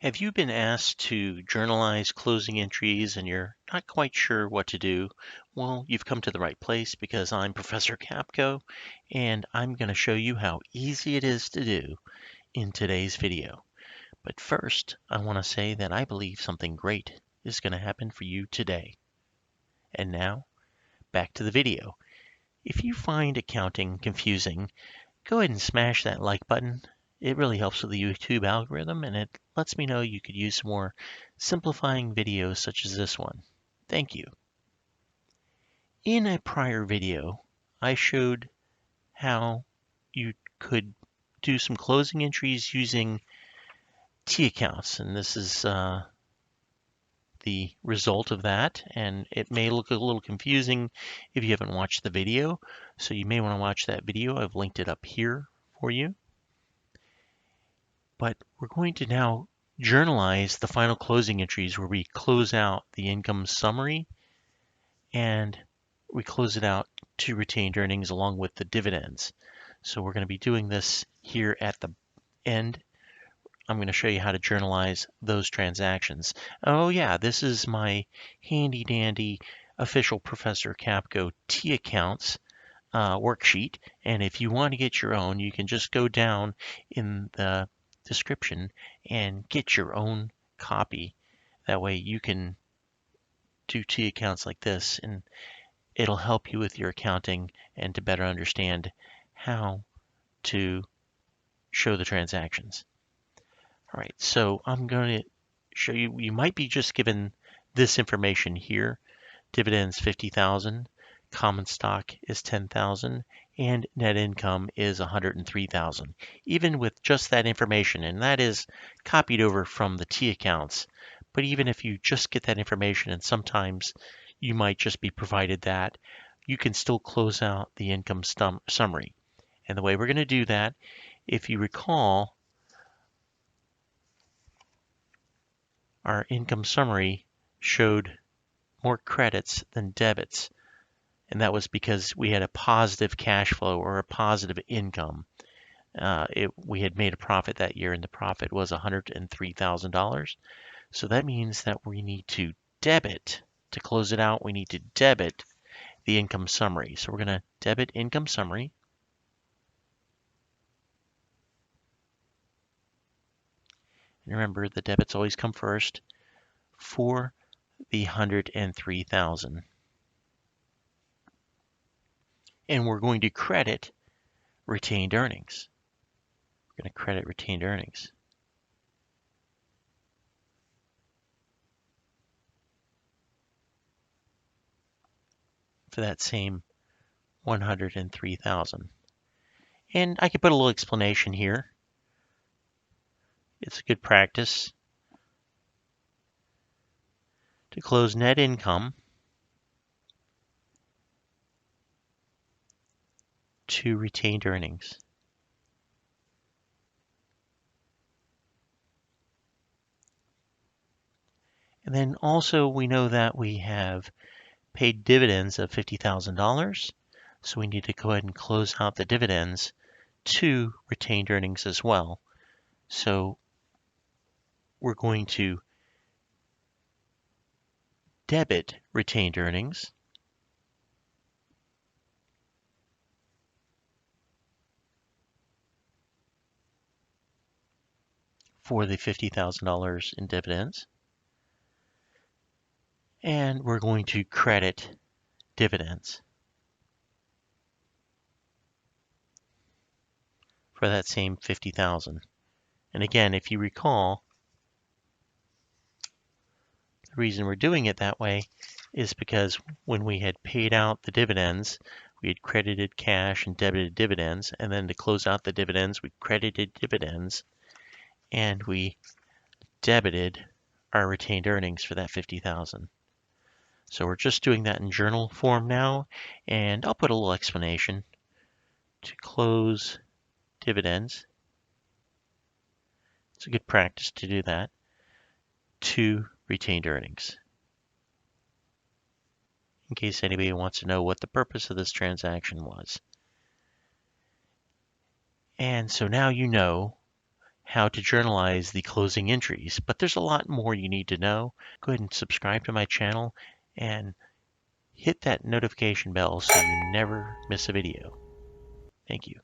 Have you been asked to journalize closing entries and you're not quite sure what to do? Well, you've come to the right place because I'm Professor Capko and I'm going to show you how easy it is to do in today's video. But first, I want to say that I believe something great is going to happen for you today. And now, back to the video. If you find accounting confusing, go ahead and smash that like button. It really helps with the YouTube algorithm and it lets me know you could use more simplifying videos such as this one. Thank you. In a prior video, I showed how you could do some closing entries using T accounts, and this is the result of that, and it may look a little confusing if you haven't watched the video, so you may want to watch that video. I've linked it up here for you. But we're going to now journalize the final closing entries where we close out the income summary and we close it out to retained earnings along with the dividends. So we're going to be doing this here at the end. I'm going to show you how to journalize those transactions. Oh yeah, this is my handy dandy official Professor Capko T accounts worksheet. And if you want to get your own, you can just go down in the description and get your own copy. That way you can do T accounts like this and it'll help you with your accounting and to better understand how to show the transactions. All right, so I'm going to show you, you might be just given this information here. Dividends 50,000, common stock is 10,000, and net income is 103,000. Even with just that information, and that is copied over from the T accounts. But even if you just get that information, and sometimes you might just be provided that, you can still close out the income summary. And the way we're going to do that, if you recall, our income summary showed more credits than debits. And that was because we had a positive cash flow or a positive income. We had made a profit that year, and the profit was $103,000. So that means that we need to debit, to close it out, we need to debit the income summary. So we're going to debit income summary. And remember, the debits always come first for the 103,000. And we're going to credit retained earnings. We're going to credit retained earnings. For that same 103,000. And I could put a little explanation here. It's a good practice to close net income to retained earnings. And then also we know that we have paid dividends of $50,000. So we need to go ahead and close out the dividends to retained earnings as well. So we're going to debit retained earnings for the $50,000 in dividends. And we're going to credit dividends for that same 50,000. And again, if you recall, the reason we're doing it that way is because when we had paid out the dividends, we had credited cash and debited dividends, and then to close out the dividends, we credited dividends, and we debited our retained earnings for that 50,000. So we're just doing that in journal form now, and I'll put a little explanation to close dividends. It's a good practice to do that to retained earnings. In case anybody wants to know what the purpose of this transaction was. And so now you know how to journalize the closing entries, but there's a lot more you need to know. Go ahead and subscribe to my channel and hit that notification bell so you never miss a video. Thank you.